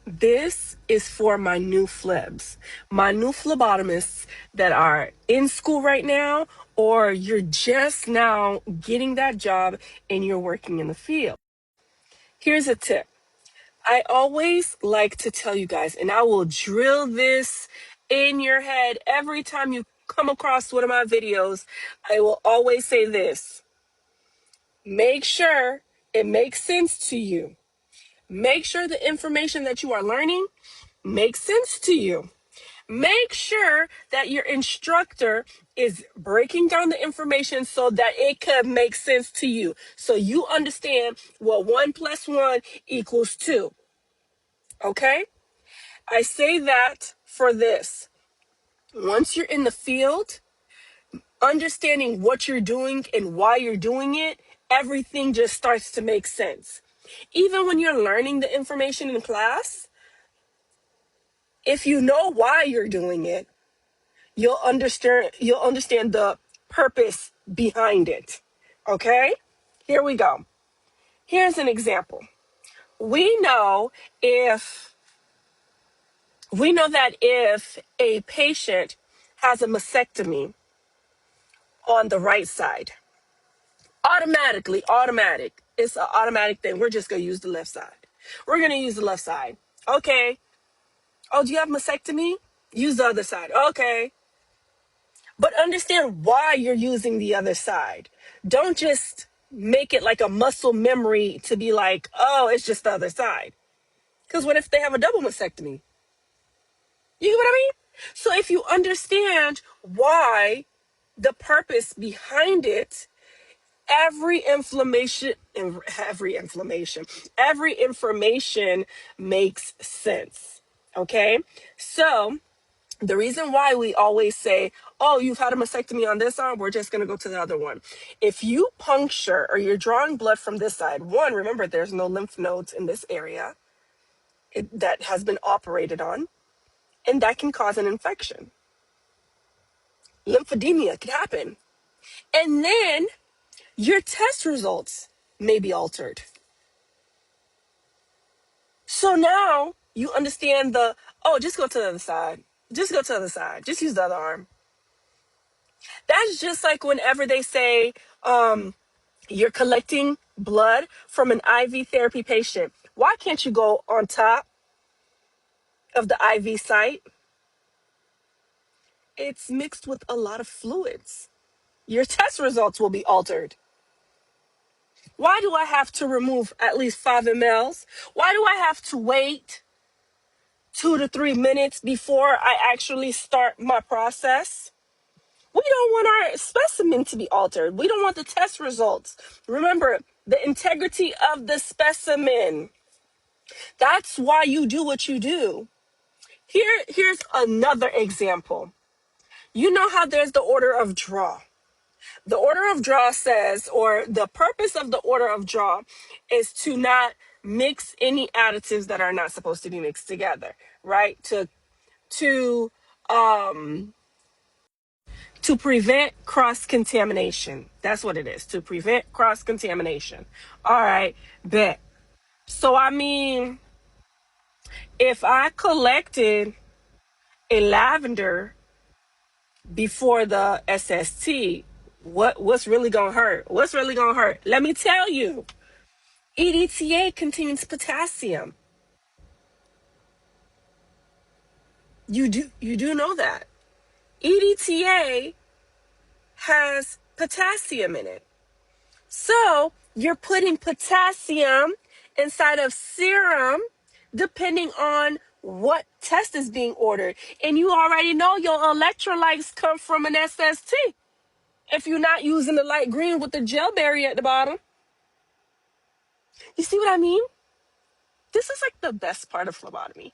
This is for my new phlebs, my new phlebotomists that are in school right now, or you're just now getting that job and you're working in the field. Here's a tip. I always like to tell you guys, and I will drill this in your head every time you come across one of my videos. I will always say this. Make sure it makes sense to you. Make sure the information that you are learning makes sense to you. Make sure that your instructor is breaking down the information so that it could make sense to you. So you understand what 1 + 1 = 2. Okay? I say that for this. Once you're in the field, understanding what you're doing and why you're doing it, everything just starts to make sense. Even when you're learning the information in class, if you know why you're doing it, you'll understand the purpose behind it. Okay? Here we go. Here's an example. We know that if a patient has a mastectomy on the right side, automatic. It's an automatic thing. We're just going to use the left side. We're going to use the left side. Okay. Oh, do you have mastectomy? Use the other side. Okay. But understand why you're using the other side. Don't just make it like a muscle memory to be like, oh, it's just the other side. Because what if they have a double mastectomy? You get what I mean? So if you understand why, the purpose behind it, every information makes sense. Okay? So the reason why we always say, oh, you've had a mastectomy on this arm, we're just going to go to the other one. If you puncture or you're drawing blood from this side, one, remember there's no lymph nodes in this area that has been operated on, and that can cause an infection. Lymphedema could happen. And then your test results may be altered. So now you understand just go to the other side. Just go to the other side. Just use the other arm. That's just like whenever they say you're collecting blood from an IV therapy patient. Why can't you go on top of the IV site? It's mixed with a lot of fluids. Your test results will be altered. Why do I have to remove at least 5 mLs? Why do I have to wait 2 to 3 minutes before I actually start my process? We don't want our specimen to be altered. We don't want the test results. Remember, the integrity of the specimen. That's why you do what you do. Here's another example. You know how there's the order of draw. The order of draw says, or the purpose of the order of draw is to not mix any additives that are not supposed to be mixed together, right? To prevent cross-contamination. That's what it is, to prevent cross-contamination. All right, bet. So, I mean, if I collected a lavender before the SST, what's really going to hurt? What's really going to hurt? Let me tell you, EDTA contains potassium. You do know that. EDTA has potassium in it. So you're putting potassium inside of serum depending on what test is being ordered. And you already know your electrolytes come from an SST. If you're not using the light green with the gel barrier at the bottom. You see what I mean? This is like the best part of phlebotomy.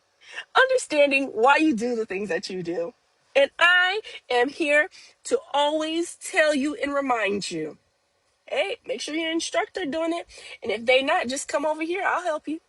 Understanding why you do the things that you do. And I am here to always tell you and remind you, hey, make sure your instructor doing it. And if they not, just come over here. I'll help you.